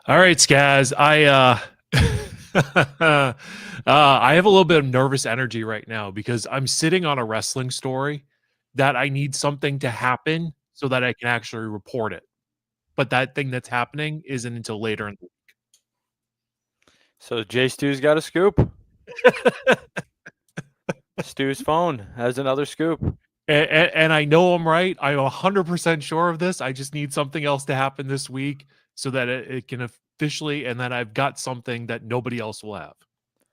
All right, Skaz. I have a little bit of nervous energy right now because I'm sitting on a wrestling story that I need something to happen so that I can actually report it. But that thing that's happening isn't until later in the So J Stew's got a scoop. Stew's phone has another scoop. and I know I'm right. I'm 100% sure of this. I just need something else to happen this week so that it can officially, and then I've got something that nobody else will have.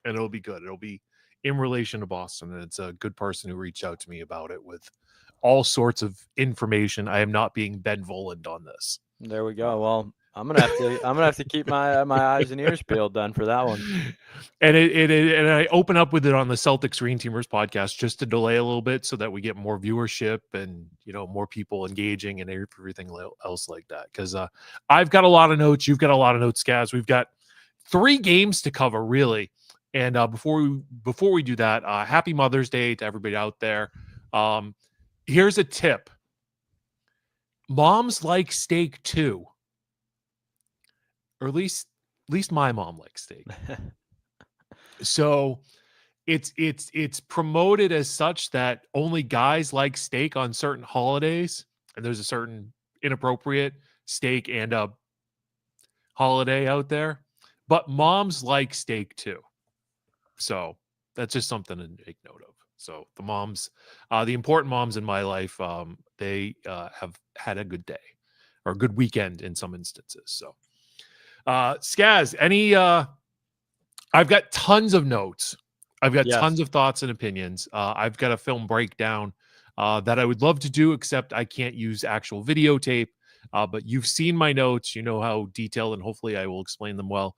And it'll be good. It'll be in relation to Boston. And it's a good person who reached out to me about it with all sorts of information. I am not being Ben Voland on this. There we go. Well, I'm gonna have to keep my eyes and ears peeled then for that one. And and I open up with it on the Celtics Green Teamers podcast just to delay a little bit so that we get more viewership and more people engaging and everything else like that. Because I've got a lot of notes, you've got a lot of notes, Scaz. We've got 3 games to cover, really. And before we do that, happy Mother's Day to everybody out there. Here's a tip: moms like steak too, or at least my mom likes steak. So it's promoted as such that only guys like steak on certain holidays, and there's a certain inappropriate steak and a holiday out there, but moms like steak too. So that's just something to take note of. So the moms, the important moms in my life, they have had a good day or a good weekend in some instances. So, Skaz, I've got tons of notes. I've got tons of thoughts and opinions. I've got a film breakdown that I would love to do, except I can't use actual videotape. But you've seen my notes. You know how detailed, and hopefully I will explain them well.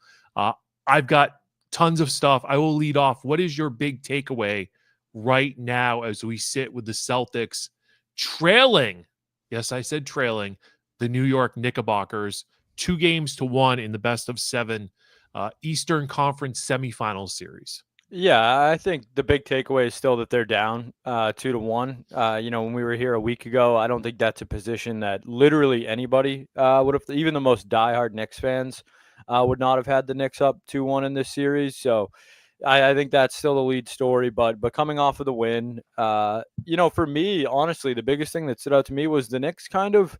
I've got tons of stuff. I will lead off. What is your big takeaway right now as we sit with the Celtics trailing? Yes, I said trailing the New York Knickerbockers 2-1 in the best of 7 Eastern Conference semifinal series. Yeah, I think the big takeaway is still that they're down 2-1. When we were here a week ago, I don't think that's a position that literally anybody would have, even the most diehard Knicks fans would not have had the Knicks up 2-1 in this series. So I think that's still the lead story. But coming off of the win, for me, honestly, the biggest thing that stood out to me was the Knicks kind of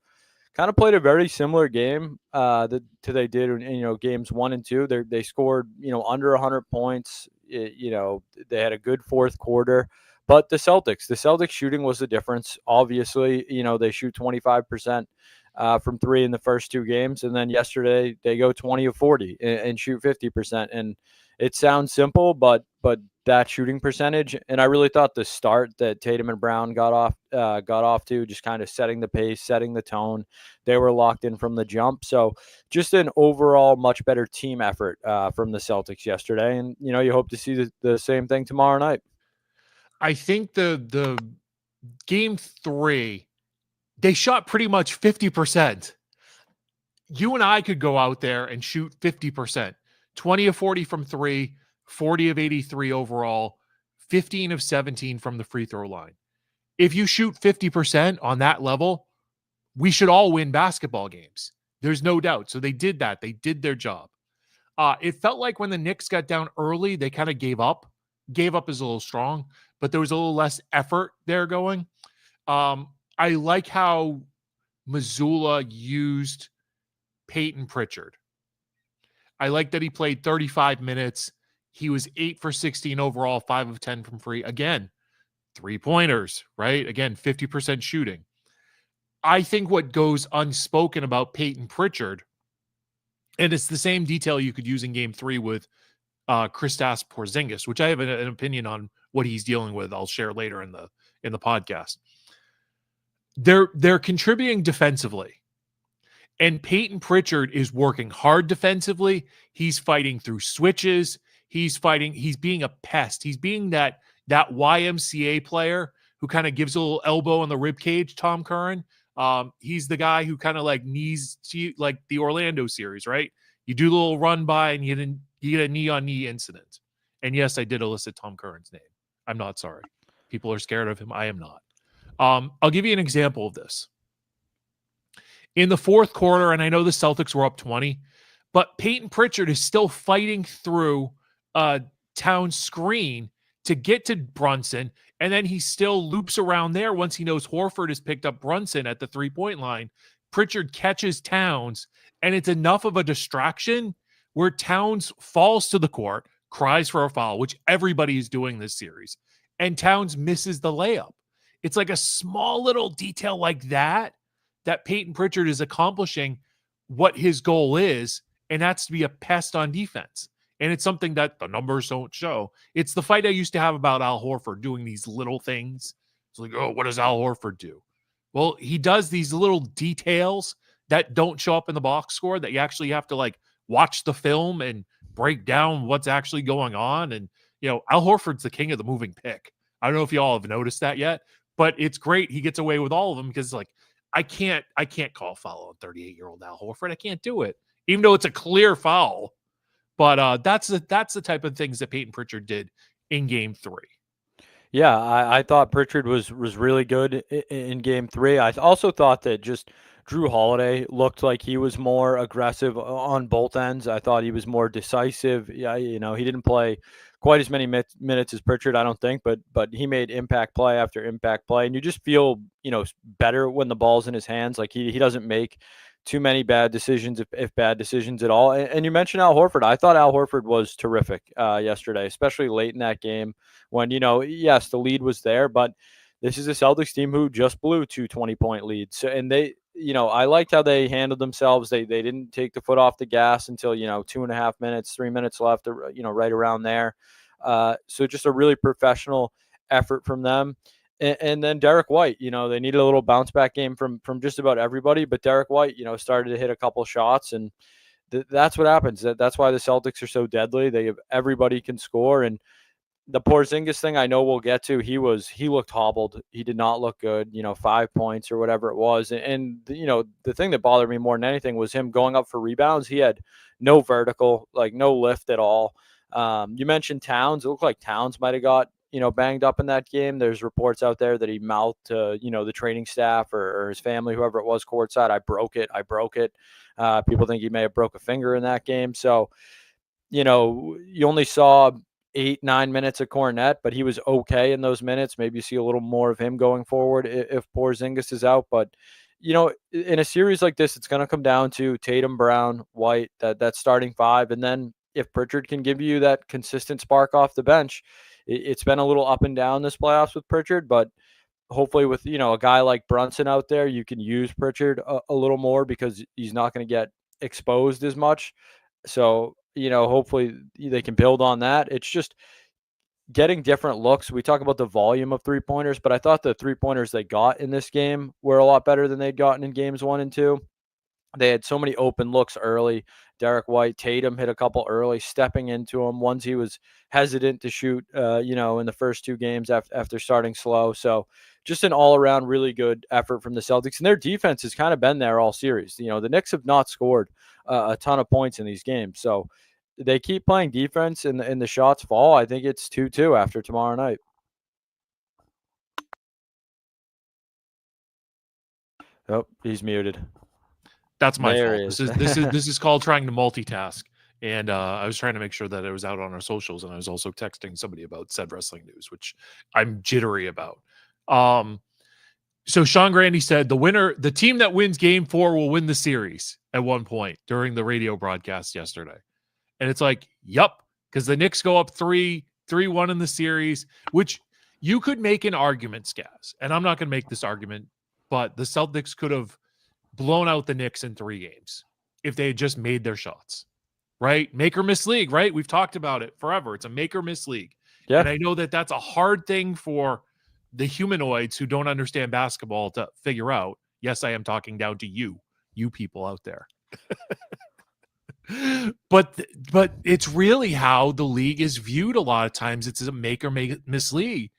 played a very similar game to they did in games 1 and 2. They scored under 100 points. They had a good fourth quarter, but the Celtics shooting was the difference. Obviously, they shoot 25% from 3 in the first 2 games, and then yesterday they go 20 of 40 and shoot 50%. And it sounds simple, but that shooting percentage, and I really thought the start that Tatum and Brown got off to, just kind of setting the pace, setting the tone. They were locked in from the jump. So just an overall much better team effort from the Celtics yesterday, and you hope to see the same thing tomorrow night. I think the game 3, they shot pretty much 50%. You and I could go out there and shoot 50%, 20 of 40 from 3, 40 of 83 overall, 15 of 17 from the free throw line. If you shoot 50% on that level, we should all win basketball games. There's no doubt. So they did that. They did their job. It felt like when the Knicks got down early, they kind of gave up. Gave up is a little strong, but there was a little less effort there going. I like how Mula used Peyton Pritchard. I like that he played 35 minutes. He was 8 for 16 overall, 5 of 10 from free. Again, 3-pointers, right? Again, 50% shooting. I think what goes unspoken about Peyton Pritchard, and it's the same detail you could use in game 3 with Kristaps Porzingis, which I have an opinion on what he's dealing with. I'll share later in the podcast. They're contributing defensively. And Peyton Pritchard is working hard defensively. He's fighting through switches. He's being a pest. He's being that YMCA player who kind of gives a little elbow on the rib cage, Tom Curran. He's the guy who kind of like knees to, like the Orlando series, right? You do the little run by and you get a knee-on-knee incident. And yes, I did elicit Tom Curran's name. I'm not sorry. People are scared of him. I am not. I'll give you an example of this. In the fourth quarter, and I know the Celtics were up 20, But Peyton Pritchard is still fighting through Towns' screen to get to Brunson, and then he still loops around there once he knows Horford has picked up Brunson at the three-point line. Pritchard catches Towns, and it's enough of a distraction where Towns falls to the court, cries for a foul, which everybody is doing this series, and Towns misses the layup. It's like a small little detail like that Peyton Pritchard is accomplishing what his goal is, and that's to be a pest on defense. And it's something that the numbers don't show. It's the fight I used to have about Al Horford doing these little things. It's like, oh, what does Al Horford do? Well, he does these little details that don't show up in the box score that you actually have to like watch the film and break down what's actually going on. And, Al Horford's the king of the moving pick. I don't know if y'all have noticed that yet, but it's great. He gets away with all of them because like, I can't call a foul on 38-year-old Al Horford. I can't do it, even though it's a clear foul. But that's the type of things that Peyton Pritchard did in Game 3. Yeah, I thought Pritchard was really good in Game 3. I also thought that just Drew Holiday looked like he was more aggressive on both ends. I thought he was more decisive. Yeah, he didn't play quite as many minutes as Pritchard, I don't think, but he made impact play after impact play, and you just feel better when the ball's in his hands. Like he doesn't make too many bad decisions, if bad decisions at all. And you mentioned Al Horford. I thought Al Horford was terrific yesterday, especially late in that game when, yes, the lead was there, but this is a Celtics team who just blew 2 20-point leads. So, and they, I liked how they handled themselves. They didn't take the foot off the gas until, 2.5 minutes, 3 minutes left, right around there. So just a really professional effort from them. And then Derek White, they needed a little bounce back game from just about everybody, but Derek White, started to hit a couple shots, and that's what happens. That's why the Celtics are so deadly. Everybody can score, and the Porzingis thing I know we'll get to. He looked hobbled. He did not look good. 5 points or whatever it was, and the thing that bothered me more than anything was him going up for rebounds. He had no vertical, like no lift at all. You mentioned Towns. It looked like Towns might have got banged up in that game. There's reports out there that he mouthed to, the training staff or his family, whoever it was, courtside, I broke it. People think he may have broke a finger in that game. So, you only saw 8-9 minutes of Cornette, but he was okay in those minutes. Maybe you see a little more of him going forward if Porzingis is out. But, in a series like this, it's going to come down to Tatum, Brown, White, that starting five. And then if Pritchard can give you that consistent spark off the bench, it's been a little up and down this playoffs with Pritchard, but hopefully with, a guy like Brunson out there, you can use Pritchard a little more because he's not going to get exposed as much. So, hopefully they can build on that. It's just getting different looks. We talk about the volume of three-pointers, but I thought the three-pointers they got in this game were a lot better than they'd gotten in games 1 and 2. They had so many open looks early. Derek White, Tatum hit a couple early, stepping into them. Ones he was hesitant to shoot, in the first 2 games after starting slow. So just an all-around really good effort from the Celtics. And their defense has kind of been there all series. The Knicks have not scored a ton of points in these games. So they keep playing defense and the shots fall. I think it's 2-2 after tomorrow night. Oh, he's muted. That's my fault. This is called trying to multitask. And I was trying to make sure that it was out on our socials, and I was also texting somebody about said wrestling news, which I'm jittery about. So Sean Grandy said the team that wins Game 4 will win the series at one point during the radio broadcast yesterday. And it's like, yup, because the Knicks go up 3-1 in the series, which you could make an argument, Scaz. And I'm not going to make this argument, but the Celtics could have blown out the Knicks in 3 games if they had just made their shots, right? Make or miss league, right? We've talked about it forever. It's a make or miss league. Yeah. And I know that that's a hard thing for the humanoids who don't understand basketball to figure out. Yes, I am talking down to you people out there. But it's really how the league is viewed a lot of times. It's a make or miss league.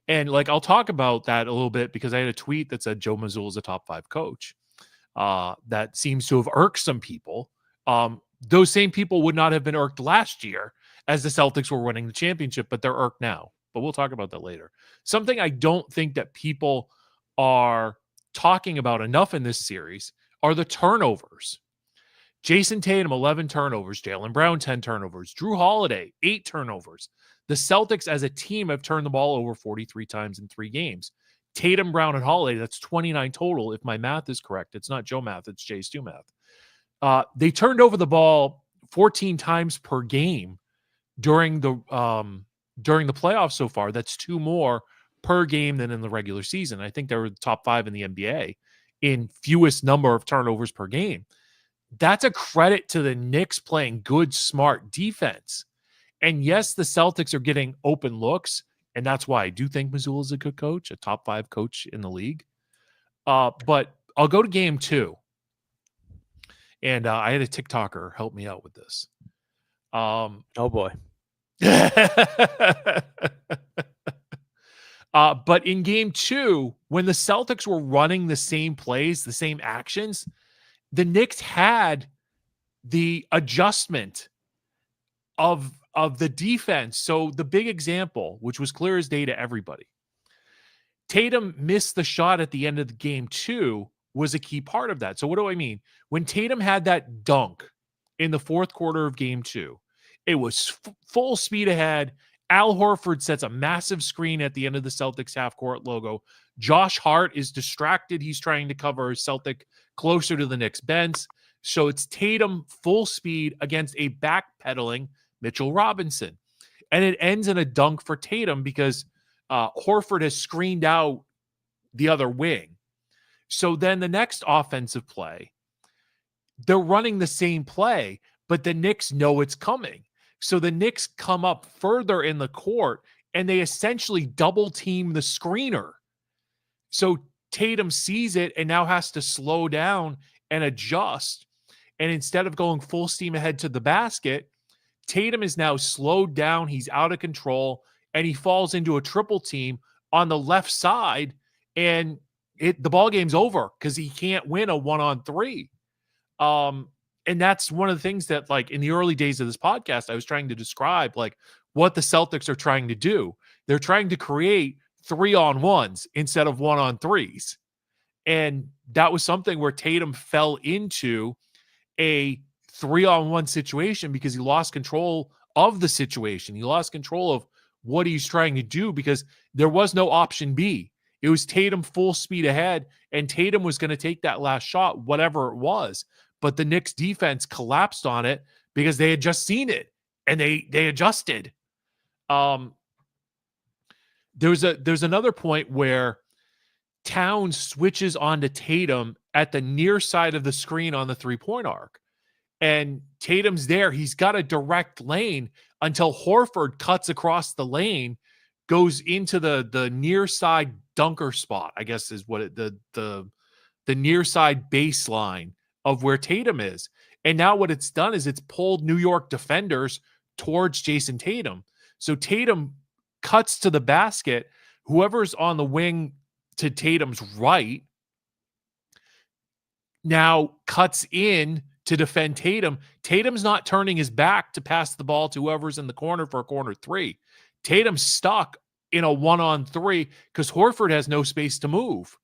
And like, I'll talk about that a little bit because I had a tweet that said Joe Mazzulla is a top 5 coach. That seems to have irked some people. Those same people would not have been irked last year as the Celtics were winning the championship, but they're irked now. But we'll talk about that later. Something I don't think that people are talking about enough in this series are the turnovers. Jason Tatum, 11 turnovers. Jaylen Brown, 10 turnovers. Drew Holiday, 8 turnovers. The Celtics as a team have turned the ball over 43 times in 3 games. Tatum, Brown, and Holiday, that's 29 total, if my math is correct. It's not Joe math, it's Jay Stu math. They turned over the ball 14 times per game during the playoffs so far. That's 2 more per game than in the regular season. I think they were the top 5 in the NBA in fewest number of turnovers per game. That's a credit to the Knicks playing good, smart defense. And yes, the Celtics are getting open looks, and that's why I do think Mazzulla is a good coach, a top 5 coach in the league. But I'll go to game 2. And I had a TikToker help me out with this. Oh, boy. But in game 2, when the Celtics were running the same plays, the same actions, the Knicks had the adjustment of the defense. So the big example, which was clear as day to everybody, Tatum missed the shot at the end of the game 2 was a key part of that. So what do I mean? When Tatum had that dunk in the 4th quarter of game 2, it was full speed ahead. Al Horford sets a massive screen at the end of the Celtics half-court logo. Josh Hart is distracted. He's trying to cover a Celtic closer to the Knicks bench. So it's Tatum full speed against a backpedaling Mitchell Robinson. And it ends in a dunk for Tatum because Horford has screened out the other wing. So then the next offensive play, they're running the same play, but the Knicks know it's coming. So the Knicks come up further in the court and they essentially double team the screener. So Tatum sees it and now has to slow down and adjust. And instead of going full steam ahead to the basket, Tatum is now slowed down. He's out of control and he falls into a triple team on the left side. And the ball game's over because he can't win a 1-on-3. And that's one of the things that, like, in the early days of this podcast, I was trying to describe, like, what the Celtics are trying to do. They're trying to create 3-on-1s instead of 1-on-3s. And that was something where Tatum fell into a 3-on-1 situation because he lost control of the situation. He lost control of what he's trying to do because there was no option B. It was Tatum full speed ahead, and Tatum was going to take that last shot, whatever it was. But the Knicks defense collapsed on it because they had just seen it and they adjusted. There's another point where Towns switches onto Tatum at the near side of the screen on the 3-point arc. And Tatum's there. He's got a direct lane until Horford cuts across the lane, goes into the near side dunker spot, I guess is what the near side baseline of where Tatum is. And now what it's done is it's pulled New York defenders towards Jason Tatum. So Tatum cuts to the basket. Whoever's on the wing to Tatum's right now cuts in to defend Tatum. Tatum's not turning his back to pass the ball to whoever's in the corner for a corner 3. Tatum's stuck in a 1-on-3 because Horford has no space to move.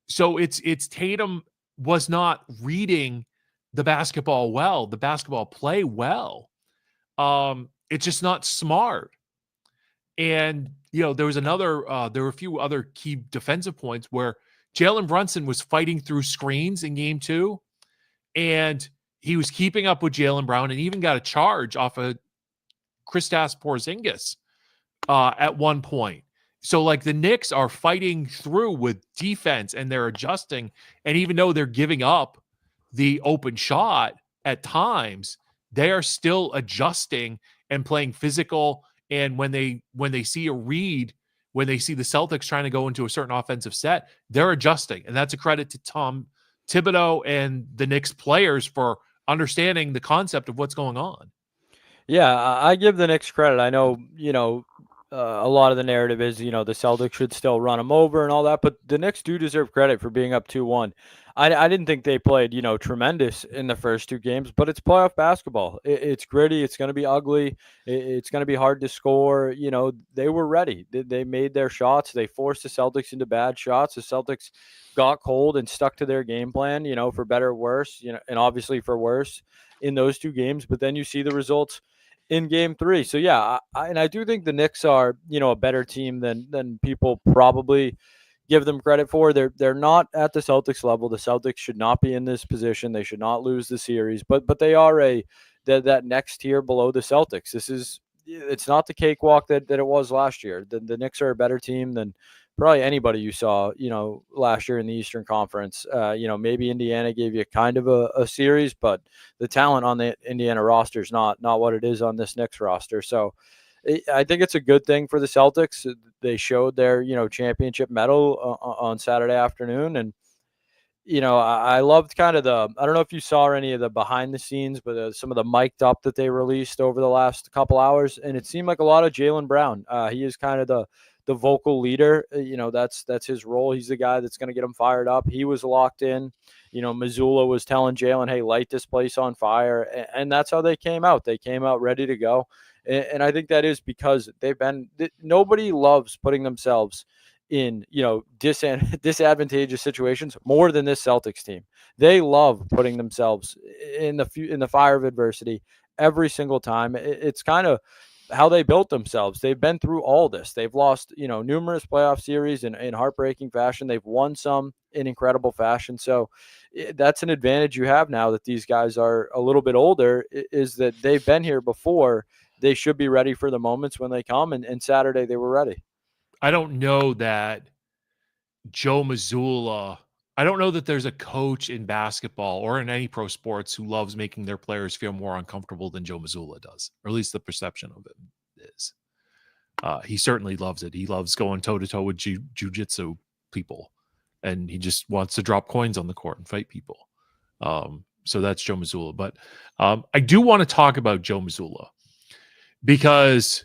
So it's Tatum was not reading the basketball well, the basketball play well. It's just not smart. And, there was there were a few other key defensive points where Jalen Brunson was fighting through screens in game 2, and he was keeping up with Jaylen Brown and even got a charge off of Kristaps Porzingis at one point. So, like, the Knicks are fighting through with defense and they're adjusting. And even though they're giving up the open shot at times, they are still adjusting and playing physical. And when they see a read, when they see the Celtics trying to go into a certain offensive set, they're adjusting. And that's a credit to Tom Thibodeau and the Knicks players for understanding the concept of what's going on. Yeah, I give the Knicks credit. I know, a lot of the narrative is, the Celtics should still run them over and all that, but the Knicks do deserve credit for being up 2-1. I didn't think they played, tremendous in the first two games, but it's playoff basketball. It's gritty. It's going to be ugly. It's going to be hard to score. They were ready. They made their shots. They forced the Celtics into bad shots. The Celtics got cold and stuck to their game plan, for better or worse, and obviously for worse in those two games. But then you see the results in game three. So, yeah, I do think the Knicks are, a better team than people probably give them credit for. They're not at the Celtics level. The Celtics should not be in this position. They should not lose the series, but they are that next tier below the Celtics. It's not the cakewalk that it was last year. The Knicks are a better team than probably anybody you saw, last year in the Eastern Conference. Maybe Indiana gave you kind of a series, but the talent on the Indiana roster is not what it is on this Knicks roster. So I think it's a good thing for the Celtics. They showed their, championship medal on Saturday afternoon. And, I loved kind of I don't know if you saw any of the behind the scenes, but some of the mic'd up that they released over the last couple hours. And it seemed like a lot of Jaylen Brown. He is kind of the vocal leader. That's his role. He's the guy that's going to get him fired up. He was locked in. Mazzulla was telling Jaylen, hey, light this place on fire. And that's how they came out. They came out ready to go. And I think that is because nobody loves putting themselves in, disadvantageous situations more than this Celtics team. They love putting themselves in the fire of adversity every single time. It's kind of how they built themselves. They've been through all this. They've lost, numerous playoff series in heartbreaking fashion. They've won some in incredible fashion. So that's an advantage you have now that these guys are a little bit older, is that they've been here before. They should be ready for the moments when they come, and Saturday they were ready. I don't know that Joe Mazzulla, I don't know that there's a coach in basketball or in any pro sports who loves making their players feel more uncomfortable than Joe Mazzulla does, or at least the perception of it is. He certainly loves it. He loves going toe-to-toe with jiu-jitsu people, and he just wants to drop coins on the court and fight people. So that's Joe Mazzulla. But I do want to talk about Joe Mazzulla, because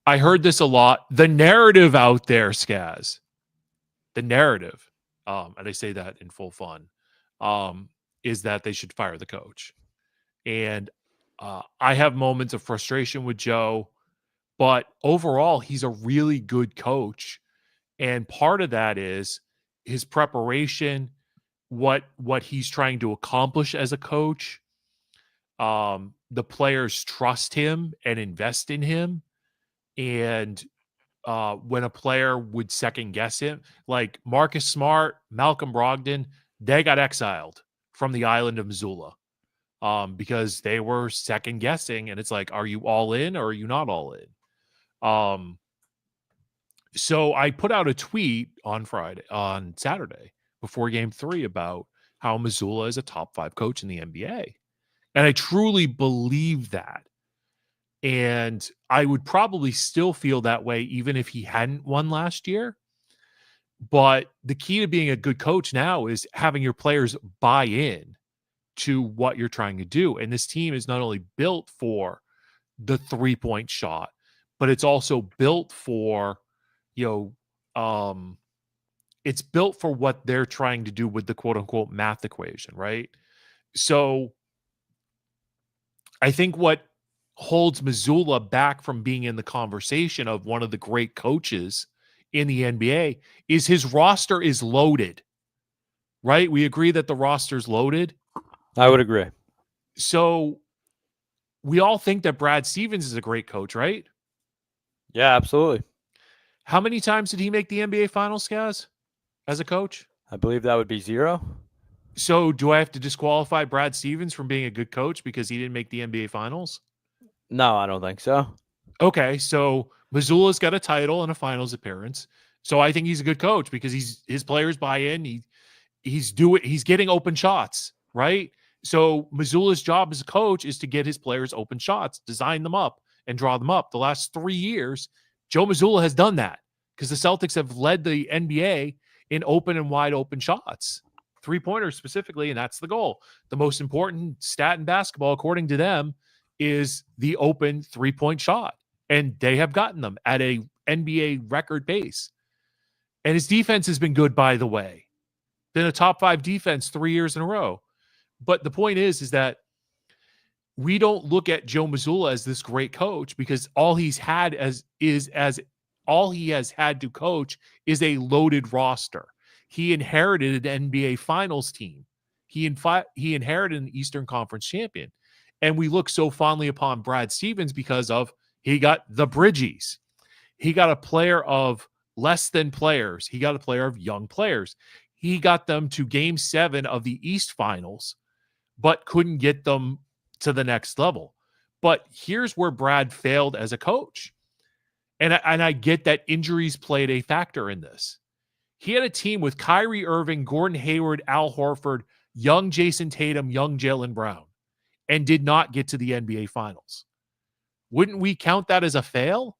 I heard this a lot. The narrative out there, Skaz, the narrative, and I say that in full fun, is that they should fire the coach. And I have moments of frustration with Joe, but overall, he's a really good coach. And part of that is his preparation, what he's trying to accomplish as a coach. The players trust him and invest in him. And when a player would second guess him, like Marcus Smart, Malcolm Brogdon, they got exiled from the island of Missoula because they were second guessing. And it's like, are you all in or are you not all in? So I put out a tweet on Saturday before game 3 about how Missoula is a top 5 coach in the NBA. And I truly believe that. And I would probably still feel that way even if he hadn't won last year. But the key to being a good coach now is having your players buy in to what you're trying to do. And this team is not only built for the 3-point shot, but it's also built for, it's built for what they're trying to do with the quote unquote math equation, right? So I think what holds Missoula back from being in the conversation of one of the great coaches in the NBA is his roster is loaded, right? We agree that the roster's loaded. I would agree. So we all think that Brad Stevens is a great coach, right? Yeah, absolutely. How many times did he make the NBA Finals, Skaz, as a coach? I believe that would be 0. So do I have to disqualify Brad Stevens from being a good coach because he didn't make the NBA Finals? No, I don't think so. Okay, so Missoula's got a title and a finals appearance. So I think he's a good coach because his players buy in. He's getting open shots, right? So Missoula's job as a coach is to get his players open shots, design them up, and draw them up. The last 3 years, Joe Mazzulla has done that because the Celtics have led the NBA in open and wide open shots, 3-pointers specifically, and that's the goal. The most important stat in basketball, according to them, is the open 3-point shot. And they have gotten them at a NBA record pace. And his defense has been good, by the way. been a top 5 defense 3 years in a row. But the point is that we don't look at Joe Mazzulla as this great coach because all he has had to coach is a loaded roster. He inherited an NBA Finals team. He inherited an Eastern Conference champion. And we look so fondly upon Brad Stevens because of he got the Bridgies. He got a player of less than players. He got a player of young players. He got them to Game 7 of the East Finals, but couldn't get them to the next level. But here's where Brad failed as a coach. And I get that injuries played a factor in this. He had a team with Kyrie Irving, Gordon Hayward, Al Horford, young Jason Tatum, young Jaylen Brown, and did not get to the NBA Finals. Wouldn't we count that as a fail?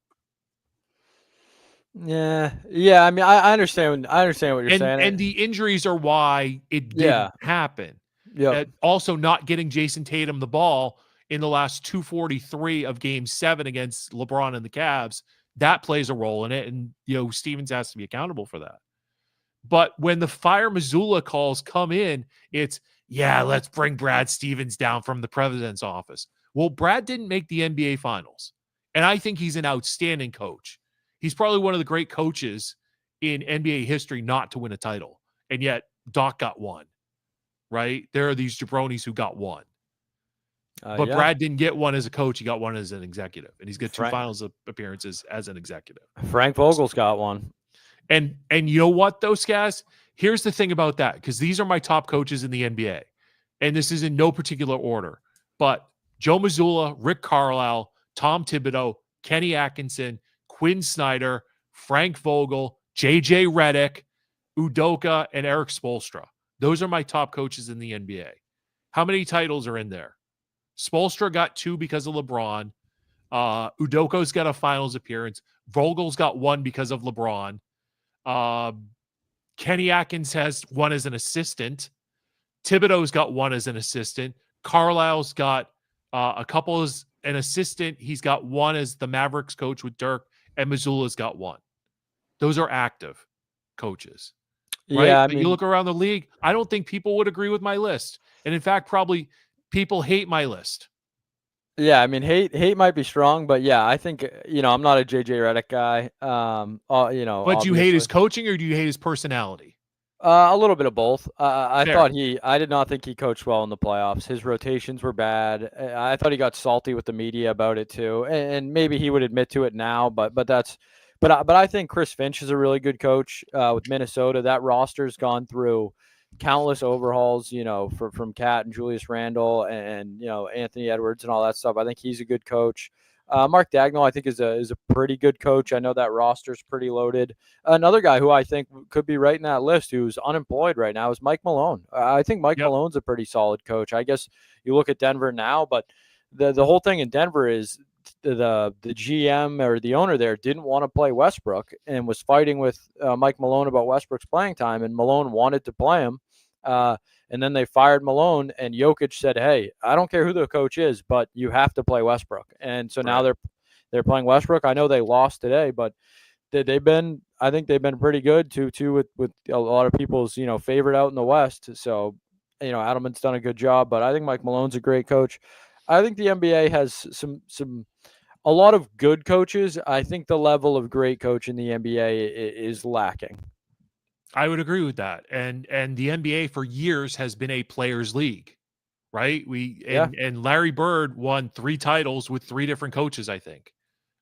Yeah. I mean, I understand. I understand what you're saying. And the injuries are why it didn't happen. Yeah. Also, not getting Jason Tatum the ball in the last 2:43 of Game 7 against LeBron and the Cavs, that plays a role in it. And, Stevens has to be accountable for that. But when the fire Mazzulla calls come in, it's, let's bring Brad Stevens down from the president's office. Well, Brad didn't make the NBA Finals. And I think he's an outstanding coach. He's probably one of the great coaches in NBA history not to win a title. And yet Doc got one, right? There are these jabronis who got one. But Brad didn't get one as a coach. He got one as an executive. And he's got 2 finals appearances as an executive. Frank Vogel's got one. And you know what, though, Skaz? Here's the thing about that, because these are my top coaches in the NBA. And this is in no particular order. But Joe Mazzulla, Rick Carlisle, Tom Thibodeau, Kenny Atkinson, Quinn Snyder, Frank Vogel, J.J. Redick, Udoka, and Eric Spoelstra. Those are my top coaches in the NBA. How many titles are in there? Spoelstra got 2 because of LeBron. Udoka's got a finals appearance. Vogel's got 1 because of LeBron. Kenny Atkins has 1 as an assistant. Thibodeau's got 1 as an assistant. Carlisle's got a couple as an assistant. He's got 1 as the Mavericks coach with Dirk, and Mazzulla's got 1. Those are active coaches. Right? Yeah, But you look around the league, I don't think people would agree with my list. And in fact, probably people hate my list. Yeah, I mean, hate might be strong, but yeah, I think, I'm not a JJ Redick guy. But do you hate his coaching or do you hate his personality? A little bit of both. I did not think he coached well in the playoffs. His rotations were bad. I thought he got salty with the media about it too, and maybe he would admit to it now. But I think Chris Finch is a really good coach with Minnesota. That roster's gone through countless overhauls, from Cat and Julius Randle and Anthony Edwards and all that stuff. I think he's a good coach. Mark Dagnall, I think, is a pretty good coach. I know that roster's pretty loaded. Another guy who I think could be right in that list who's unemployed right now is Mike Malone. I think Mike Malone's a pretty solid coach. I guess you look at Denver now, but the whole thing in Denver is the GM or the owner there didn't want to play Westbrook and was fighting with Mike Malone about Westbrook's playing time, and Malone wanted to play him. And then they fired Malone, and Jokic said, "Hey, I don't care who the coach is, but you have to play Westbrook." And so now they're playing Westbrook. I know they lost today, but I think they've been pretty good too with a lot of people's favorite out in the West. So Adelman's done a good job, but I think Mike Malone's a great coach. I think the NBA has a lot of good coaches. I think the level of great coach in the NBA is lacking. I would agree with that. And the NBA for years has been a players' league, right? And Larry Bird won 3 titles with 3 different coaches, I think.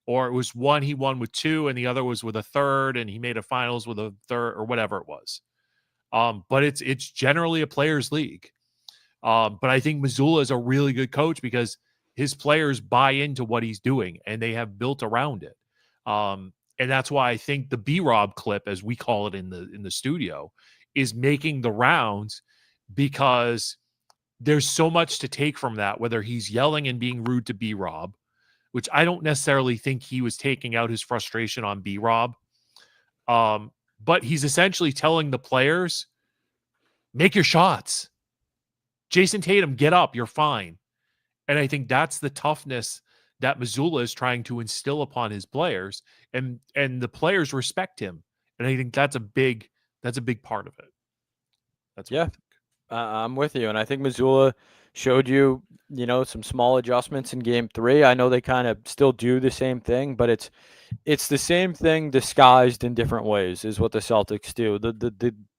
Or it was one he won with 2 and the other was with a third, and he made a finals with a third or whatever it was. But it's generally a players' league. But I think Mazzulla is a really good coach because his players buy into what he's doing and they have built around it. And that's why I think the B-Rob clip, as we call it in the studio, is making the rounds because there's so much to take from that, whether he's yelling and being rude to B-Rob, which I don't necessarily think he was taking out his frustration on B-Rob. But he's essentially telling the players, make your shots. Jason Tatum, get up. You're fine. And I think that's the toughness that Mazzulla is trying to instill upon his players, and the players respect him. And I think that's a big part of it. That's what I think. I'm with you, and I think Missoula showed you, some small adjustments in Game 3. I know they kind of still do the same thing, but it's the same thing disguised in different ways is what the Celtics do.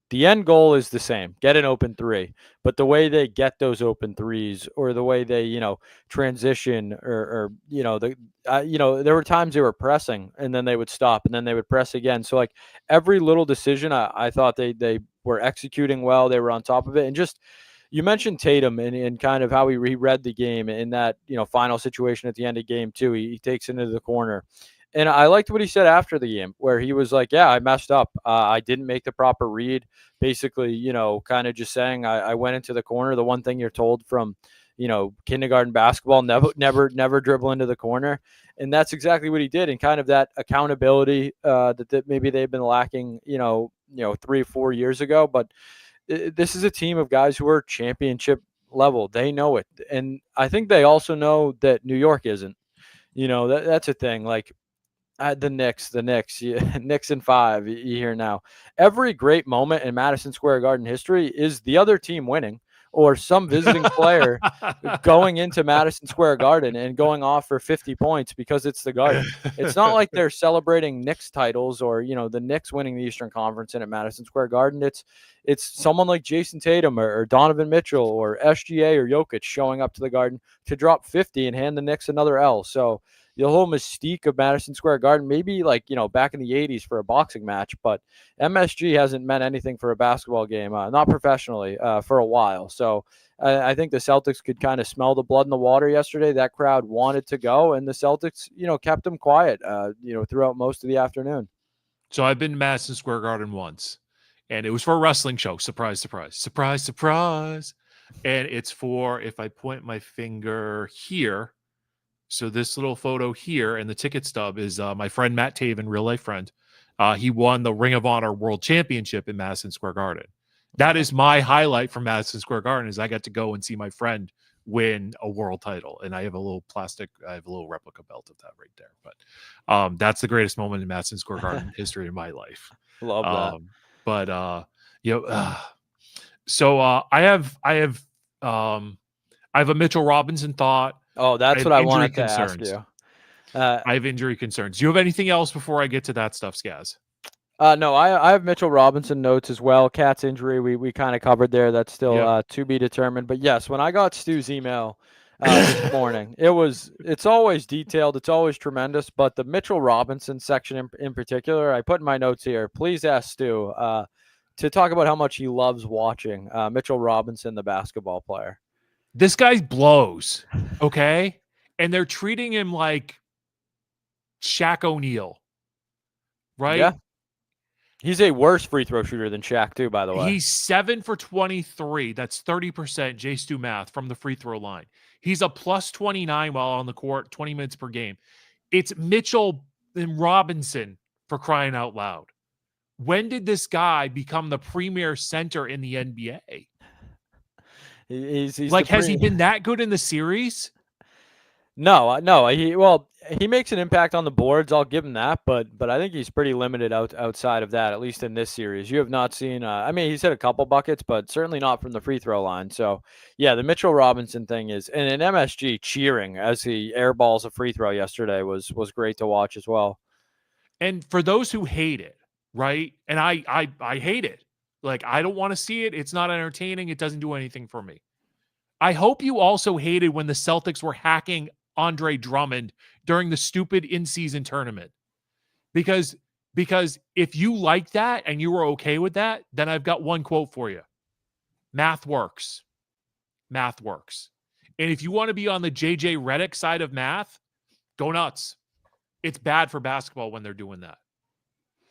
The end goal is the same, get an open three, but the way they get those open threes or the way they, transition or there were times they were pressing and then they would stop and then they would press again. So like every little decision, I thought they were executing well. They were on top of it. And just, you mentioned Tatum and kind of how he reread the game in that, final situation at the end of game 2. He takes it into the corner. And I liked what he said after the game, where he was like, yeah, I messed up. I didn't make the proper read. Basically, kind of just saying I went into the corner. The one thing you're told from, kindergarten basketball, never dribble into the corner. And that's exactly what he did. And kind of that accountability that maybe they've been lacking, 3 or 4 years ago. But this is a team of guys who are championship level. They know it. And I think they also know that New York isn't. That's a thing. Like, the Knicks, Knicks in 5. You hear now. Every great moment in Madison Square Garden history is the other team winning or some visiting player going into Madison Square Garden and going off for 50 points because it's the Garden. It's not like they're celebrating Knicks titles or, the Knicks winning the Eastern Conference in at Madison Square Garden. It's someone like Jason Tatum or Donovan Mitchell or SGA or Jokic showing up to the Garden to drop 50 and hand the Knicks another L. So the whole mystique of Madison Square Garden, maybe like, back in the 80s for a boxing match, but MSG hasn't meant anything for a basketball game, not professionally, for a while. So I think the Celtics could kind of smell the blood in the water yesterday. That crowd wanted to go, and the Celtics, kept them quiet, throughout most of the afternoon. So I've been to Madison Square Garden once, and it was for a wrestling show. Surprise, surprise, surprise, surprise. And it's for, if I point my finger here, so this little photo here and the ticket stub is my friend Matt Taven, real life friend. He won the Ring of Honor World Championship in Madison Square Garden. That is my highlight from Madison Square Garden, is I got to go and see my friend win a world title. And I have a little replica belt of that right there. But that's the greatest moment in Madison Square Garden history of my life. Love that. But so I have a Mitchell Robinson thought. Oh, that's what I wanted to ask you. I have injury concerns. Do you have anything else before I get to that stuff, Skaz? No, I have Mitchell Robinson notes as well. Cat's injury, we kind of covered there. That's still to be determined. But yes, when I got Stu's email this morning, it's always detailed. It's always tremendous. But the Mitchell Robinson section in particular, I put in my notes here. Please ask Stu to talk about how much he loves watching Mitchell Robinson, the basketball player. This guy blows, okay? And they're treating him like Shaq O'Neal, right? Yeah. He's a worse free throw shooter than Shaq, too, by the way. He's 7 for 23. That's 30%, J-Stu math, from the free throw line. He's a plus 29 while on the court, 20 minutes per game. It's Mitchell and Robinson, for crying out loud. When did this guy become the premier center in the NBA? He's like, has he been that good in the series? No. He makes an impact on the boards. I'll give him that, but I think he's pretty limited outside of that, at least in this series. You have not seen. He's hit a couple buckets, but certainly not from the free throw line. So, yeah, the Mitchell Robinson thing is, and an MSG cheering as he airballs a free throw yesterday was great to watch as well. And for those who hate it, right? And I hate it. Like, I don't want to see it. It's not entertaining. It doesn't do anything for me. I hope you also hated when the Celtics were hacking Andre Drummond during the stupid in-season tournament. Because if you like that and you were okay with that, then I've got one quote for you. Math works. Math works. And if you want to be on the JJ Redick side of math, go nuts. It's bad for basketball when they're doing that.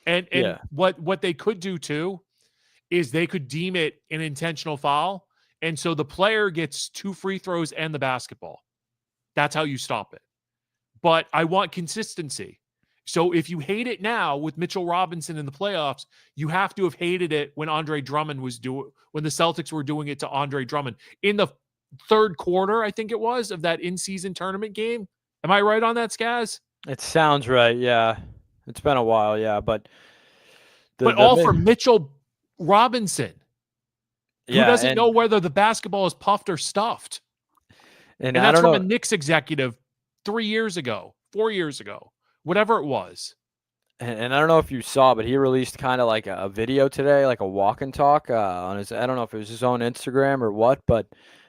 And what they could do too is they could deem it an intentional foul. And so the player gets 2 free throws and the basketball. That's how you stop it. But I want consistency. So if you hate it now with Mitchell Robinson in the playoffs, you have to have hated it when Andre Drummond when the Celtics were doing it to Andre Drummond in the third quarter, I think it was, of that in-season tournament game. Am I right on that, Skaz? It sounds right. Yeah. It's been a while. Yeah. But all for Mitchell Robinson. Who Yeah, doesn't know whether the basketball is puffed or stuffed? and And I that's don't from a know. Knicks executive 3 years ago, 4 years ago, whatever it was. And I don't know if you saw, but he released kind of like a video today, like a walk and talk on his. I don't know if it was his own Instagram or what, but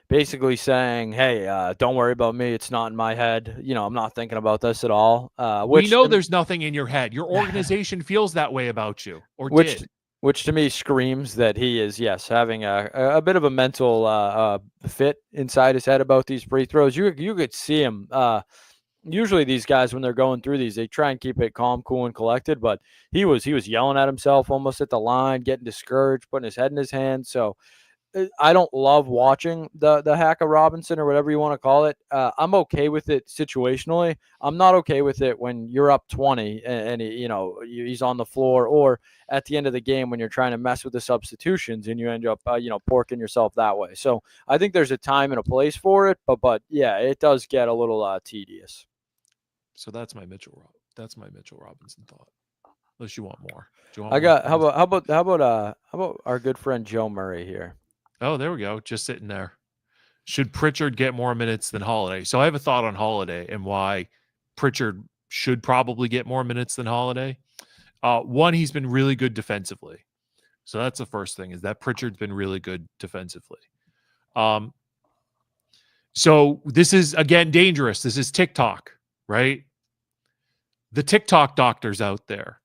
basically saying, "Hey, don't worry about me. It's not in my head. You know, I'm not thinking about this at all." We know there's nothing in your head. Your organization feels that way about you, or which did. which to me screams that he is, yes, having a bit of a mental fit inside his head about these free throws. You could see him. Usually these guys, when they're going through these, they try and keep it calm, cool, and collected. But he was yelling at himself almost at the line, getting discouraged, putting his head in his hands. So I don't love watching the hack of Robinson or whatever you want to call it. I'm okay with it situationally. I'm not okay with it when you're up 20 and he's on the floor, or at the end of the game when you're trying to mess with the substitutions and you end up porking yourself that way. So I think there's a time and a place for it, but yeah, it does get a little tedious. So that's my Mitchell Robinson thought. Unless you want more. Do you want I more? got how about our good friend Joe Murray here? Oh, there we go. Just sitting there. Should Pritchard get more minutes than Holiday? So I have a thought on Holiday and why Pritchard should probably get more minutes than Holiday. One, he's been really good defensively. So that's the first thing, is that Pritchard's been really good defensively. So this is, again, dangerous. This is TikTok, right? The TikTok doctors out there,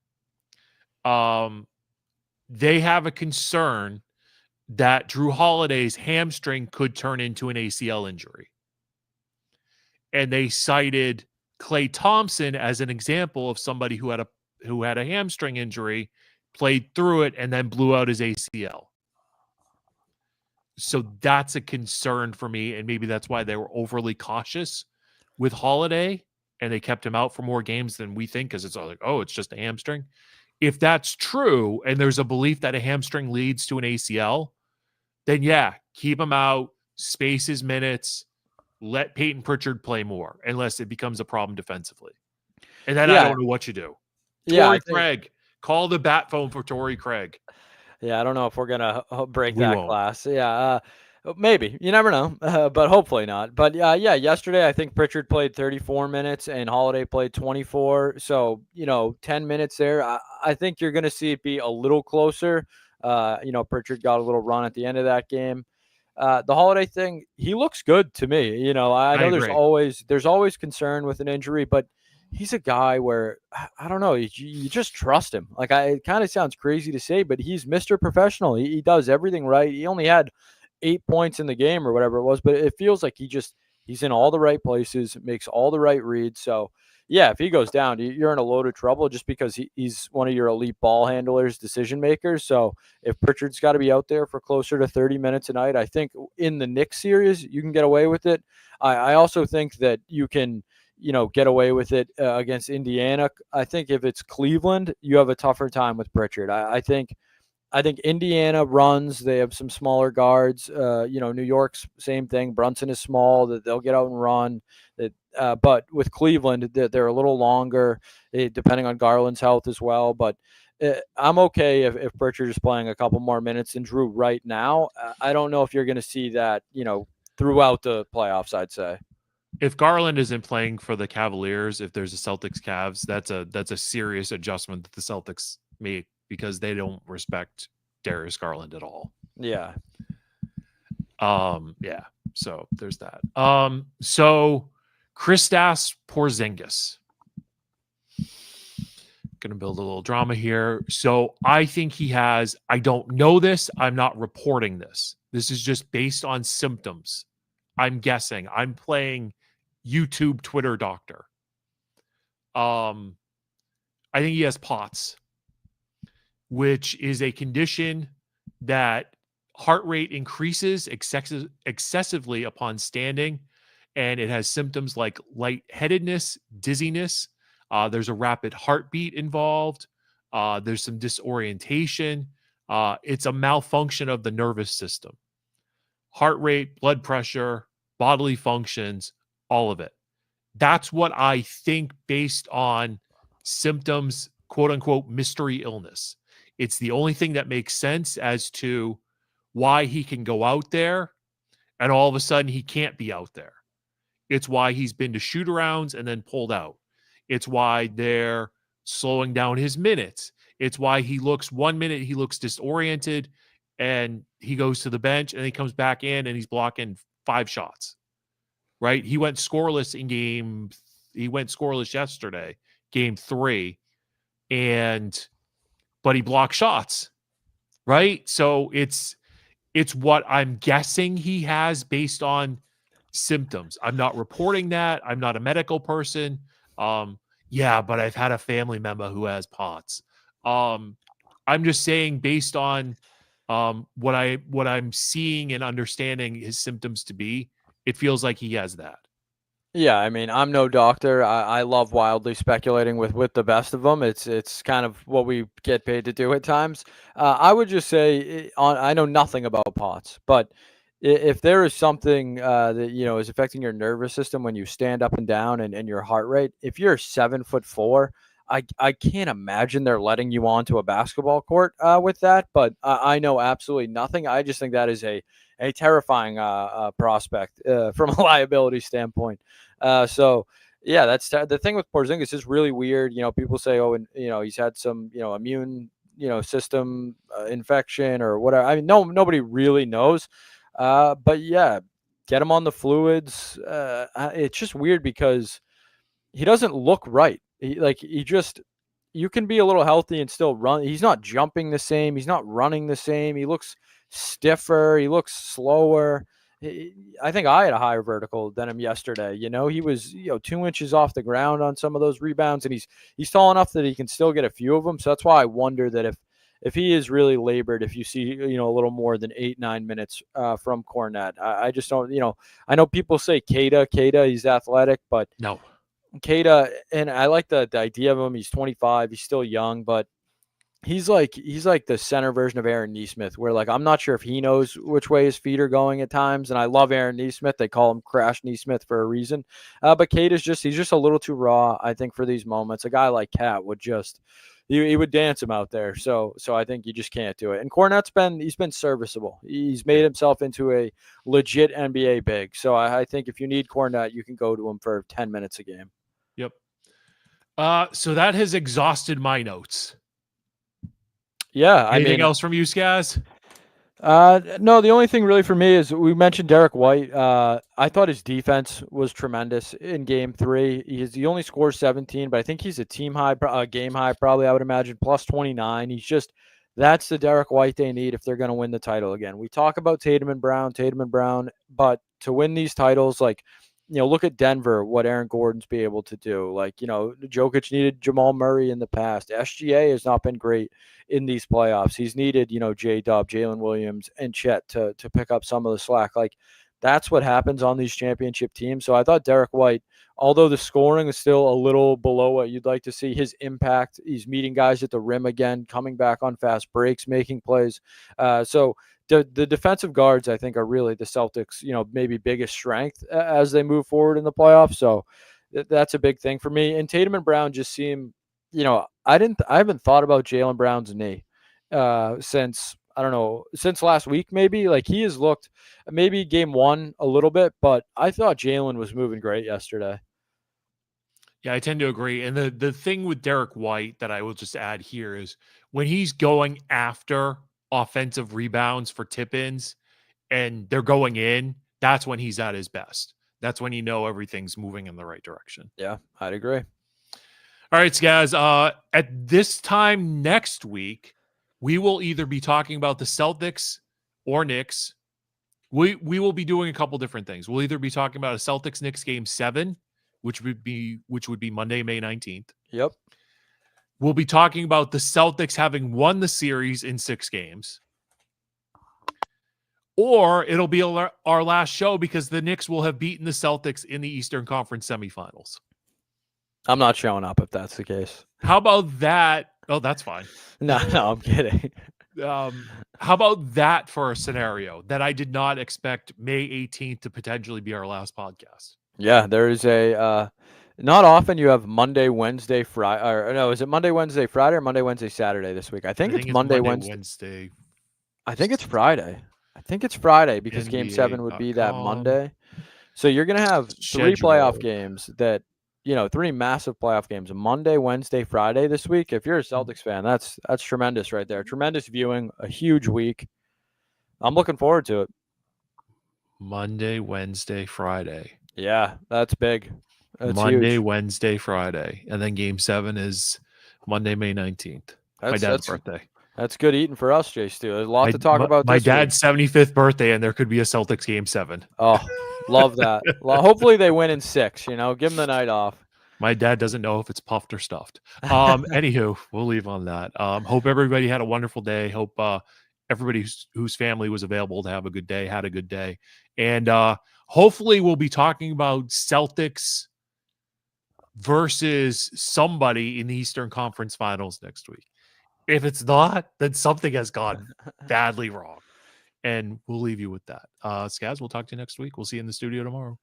they have a concern that Drew Holiday's hamstring could turn into an ACL injury. And they cited Klay Thompson as an example of somebody who had a hamstring injury, played through it, and then blew out his ACL. So that's a concern for me, and maybe that's why they were overly cautious with Holiday, and they kept him out for more games than we think, because it's all like, oh, it's just a hamstring. If that's true, and there's a belief that a hamstring leads to an ACL, then yeah, keep him out, space his minutes, let Peyton Pritchard play more, unless it becomes a problem defensively. And then I don't know what you do. Tory Craig, call the bat phone for Tory Craig. Yeah, I don't know if we're gonna break We that won't. glass. Yeah, maybe. You never know, but hopefully not. But yeah, yesterday I think Pritchard played 34 minutes and Holiday played 24. So 10 minutes there. I think you're gonna see it be a little closer. Pritchard got a little run at the end of that game. The Holiday thing, he looks good to me. I know agree. there's always concern with an injury, but he's a guy where I don't know, you just trust him. Like, it kind of sounds crazy to say, but he's Mr. Professional. He does everything right. He only had 8 points in the game or whatever it was, but it feels like he's in all the right places, makes all the right reads. So yeah, if he goes down, you're in a load of trouble, just because he's one of your elite ball handlers, decision makers. So if Pritchard's got to be out there for closer to 30 minutes a night, I think in the Knicks series you can get away with it. I also think that you can get away with it against Indiana. I think if it's Cleveland, you have a tougher time with Pritchard. I think Indiana runs. They have some smaller guards. New York's same thing. Brunson is small. That they'll get out and run. But with Cleveland, they're a little longer, depending on Garland's health as well. But I'm okay if Pritchard is playing a couple more minutes than Drew right now. I don't know if you're going to see that throughout the playoffs, I'd say. If Garland isn't playing for the Cavaliers, if there's a Celtics Cavs, that's a serious adjustment that the Celtics make, because they don't respect Darius Garland at all. Yeah. Yeah. So there's that. So Kristaps Porzingis. Going to build a little drama here. So I think he has, I don't know this. I'm not reporting this. This is just based on symptoms. I'm guessing. I'm playing YouTube Twitter doctor. I think he has POTS, which is a condition that heart rate increases excessively upon standing, and it has symptoms like lightheadedness, dizziness. There's a rapid heartbeat involved. There's some disorientation. It's a malfunction of the nervous system. Heart rate, blood pressure, bodily functions, all of it. That's what I think, based on symptoms, quote unquote, mystery illness. It's the only thing that makes sense as to why he can go out there and all of a sudden he can't be out there. It's why he's been to shoot-arounds and then pulled out. It's why they're slowing down his minutes. It's why he looks 1 minute, he looks disoriented and he goes to the bench and he comes back in and he's blocking 5 shots. Right? He went scoreless yesterday, game 3, but he blocked shots. Right? So it's what I'm guessing he has based on symptoms. I'm not reporting that. I'm not a medical person. Yeah, but I've had a family member who has POTS. I'm just saying based on what I'm seeing and understanding his symptoms to be, it feels like he has that. Yeah, I mean, I'm no doctor. I love wildly speculating with the best of them. It's kind of what we get paid to do at times. I would just say I know nothing about POTS, but if there is something that is affecting your nervous system when you stand up and down and your heart rate, if you're 7'4", I can't imagine they're letting you onto a basketball court with that. But I know absolutely nothing. I just think that is a terrifying prospect from a liability standpoint. So yeah, that's the thing with Porzingis is really weird. People say, oh, and he's had some immune system infection or whatever. I mean, nobody really knows. But yeah, get him on the fluids. It's just weird because he doesn't look right. You can be a little healthy and still run. He's not jumping the same. He's not running the same. He looks stiffer. He looks slower. I think I had a higher vertical than him yesterday. He was 2 inches off the ground on some of those rebounds, and he's tall enough that he can still get a few of them. So that's why I wonder that if he is really labored, if you see a little more than 8-9 minutes from Cornet, I just don't. I know people say Keita, he's athletic, but no. Keita, and I like the idea of him. He's 25, he's still young, but he's like the center version of Aaron Nesmith, where I'm not sure if he knows which way his feet are going at times. And I love Aaron Nesmith; they call him Crash Nesmith for a reason. But Keita's he's just a little too raw, I think, for these moments. A guy like Cat would he would dance him out there. So I think you just can't do it. And Cornet's been serviceable. He's made himself into a legit NBA big. So I think if you need Cornet, you can go to him for 10 minutes a game. Yep. So that has exhausted my notes. Yeah. Anything else from you, Skaz? No, the only thing really for me is we mentioned Derek White. I thought his defense was tremendous in game 3. He only scores 17, but I think he's a team high, game high, probably, I would imagine, plus 29. That's the Derek White they need if they're going to win the title again. We talk about Tatum and Brown, but to win these titles, look at Denver, what Aaron Gordon's be able to do. Jokic needed Jamal Murray in the past. SGA has not been great in these playoffs. He's needed, J-Dub, Jalen Williams, and Chet to pick up some of the slack. That's what happens on these championship teams. So I thought Derek White, although the scoring is still a little below what you'd like to see, his impact, he's meeting guys at the rim again, coming back on fast breaks, making plays. So the defensive guards, I think, are really the Celtics, maybe biggest strength as they move forward in the playoffs. So that's a big thing for me. And Tatum and Brown just seem, I haven't thought about Jaylen Brown's knee since last week, maybe. He has looked maybe game 1 a little bit, but I thought Jaylen was moving great yesterday. Yeah, I tend to agree. And the thing with Derek White that I will just add here is when he's going after offensive rebounds for tip-ins and they're going in, that's when he's at his best. That's when everything's moving in the right direction. Yeah, I'd agree. All right, guys. At this time next week, we will either be talking about the Celtics or Knicks. We will be doing a couple different things. We'll either be talking about a Celtics-Knicks game 7, which would be Monday, May 19th. Yep. We'll be talking about the Celtics having won the series in 6 games. Or it'll be our last show because the Knicks will have beaten the Celtics in the Eastern Conference semifinals. I'm not showing up if that's the case. How about that? Oh, that's fine. No, I'm kidding. How about that for a scenario that I did not expect May 18th to potentially be our last podcast? Yeah, there is not often you have Monday, Wednesday, Friday. Or no, is it Monday, Wednesday, Friday, or Monday, Wednesday, Saturday this week? I think it's Monday, Wednesday. Wednesday. I think it's Friday. I think it's Friday because Game 7 would be that NBA.com. Monday. So you're going to have 3 playoff games that, 3 massive playoff games, Monday, Wednesday, Friday this week. If you're a Celtics fan, that's tremendous right there. Tremendous viewing, a huge week. I'm looking forward to it. Monday, Wednesday, Friday. Yeah, that's big. That's Monday, huge. Wednesday, Friday. And then Game 7 is Monday, May 19th. My dad's birthday. That's good eating for us, Jay Stu. There's a lot to talk about. My dad's 75th birthday, and there could be a Celtics Game 7. Oh, love that. Well, hopefully they win in 6. Give them the night off. My dad doesn't know if it's puffed or stuffed. Anywho, we'll leave on that. Hope everybody had a wonderful day. Hope everybody whose family was available to have a good day had a good day. And hopefully we'll be talking about Celtics versus somebody in the Eastern Conference Finals next week. If it's not, then something has gone badly wrong. And we'll leave you with that. Skaz, we'll talk to you next week. We'll see you in the studio tomorrow.